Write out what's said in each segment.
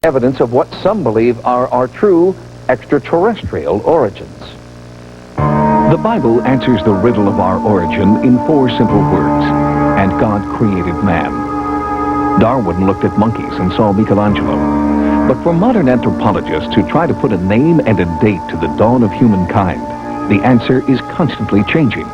evidence of what some believe are our true extraterrestrial origins. The Bible answers the riddle of our origin in 4 simple words: and God created man. Darwin looked at monkeys and saw Michelangelo. But for modern anthropologists who try to put a name and a date to the dawn of humankind, the answer is constantly changing.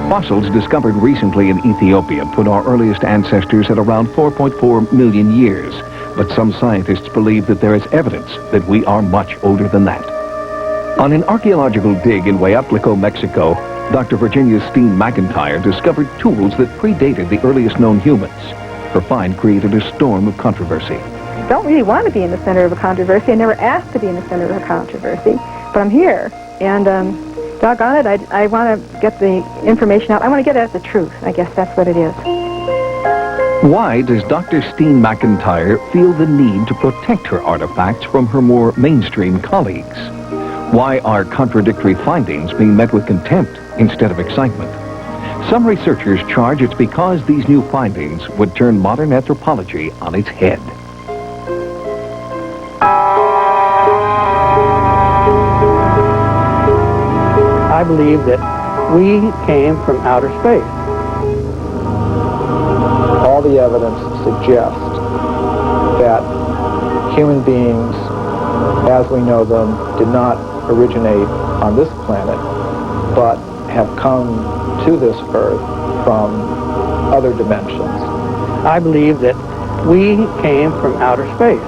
Fossils discovered recently in Ethiopia put our earliest ancestors at around 4.4 million years, but some scientists believe that there is evidence that we are much older than that. On an archaeological dig in Hueyatlico, Mexico, Dr. Virginia Steen McIntyre discovered tools that predated the earliest known humans. Her find created a storm of controversy. I don't really want to be in the center of a controversy. I never asked to be in the center of a controversy, but I'm here, and doggone it, I want to get the information out. I want to get at the truth. I guess that's what it is. Why does Dr. Steen McIntyre feel the need to protect her artifacts from her more mainstream colleagues? Why are contradictory findings being met with contempt instead of excitement? Some researchers charge it's because these new findings would turn modern anthropology on its head. I believe that we came from outer space. All the evidence suggests that human beings, as we know them, did not originate on this planet, but have come to this Earth from other dimensions. I believe that we came from outer space,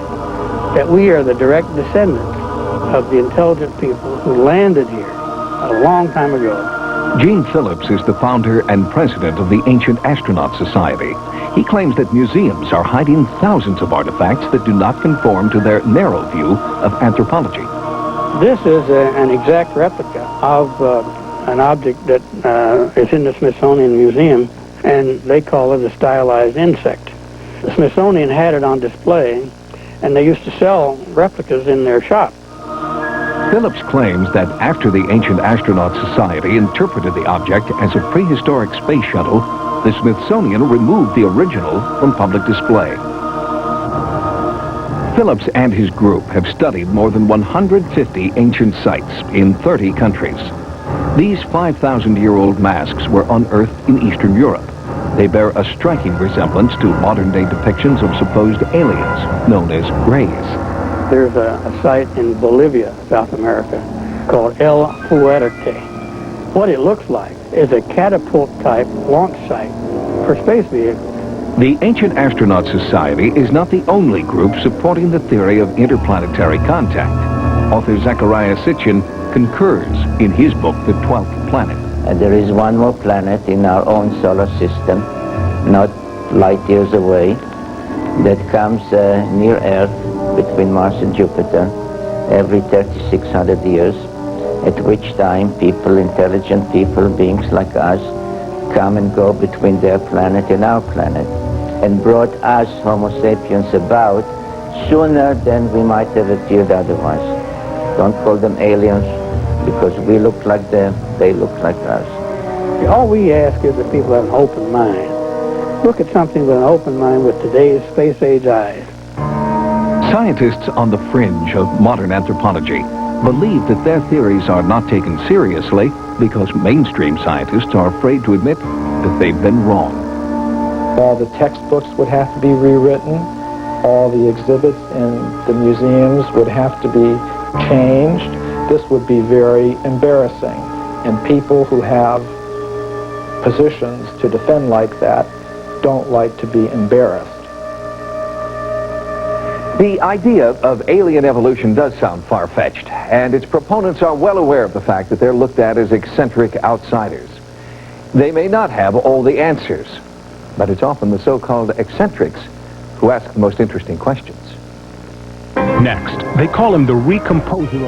that we are the direct descendants of the intelligent people who landed here a long time ago. Gene Phillips is the founder and president of the Ancient Astronaut Society. He claims that museums are hiding thousands of artifacts that do not conform to their narrow view of anthropology. This is an exact replica of an object that is in the Smithsonian Museum, and they call it a stylized insect. The Smithsonian had it on display, and they used to sell replicas in their shop. Phillips claims that after the Ancient Astronaut Society interpreted the object as a prehistoric space shuttle, the Smithsonian removed the original from public display. Phillips and his group have studied more than 150 ancient sites in 30 countries. These 5,000-year-old masks were unearthed in Eastern Europe. They bear a striking resemblance to modern-day depictions of supposed aliens, known as Greys. There's a site in Bolivia, South America, called El Fuerte. What it looks like is a catapult-type launch site for space vehicles. The Ancient Astronaut Society is not the only group supporting the theory of interplanetary contact. Author Zechariah Sitchin concurs in his book, The 12th Planet. There is one more planet in our own solar system, not light years away, that comes near Earth, between Mars and Jupiter, every 3,600 years, at which time people, intelligent people, beings like us, come and go between their planet and our planet, and brought us, Homo sapiens, about sooner than we might have appeared otherwise. Don't call them aliens, because we look like them, they look like us. All we ask is that people have an open mind. Look at something with an open mind with today's space-age eyes. Scientists on the fringe of modern anthropology believe that their theories are not taken seriously because mainstream scientists are afraid to admit that they've been wrong. All the textbooks would have to be rewritten. All the exhibits in the museums would have to be changed. This would be very embarrassing. And people who have positions to defend like that don't like to be embarrassed. The idea of alien evolution does sound far-fetched, and its proponents are well aware of the fact that they're looked at as eccentric outsiders. They may not have all the answers, but it's often the so-called eccentrics who ask the most interesting questions. Next, they call him the recomposer of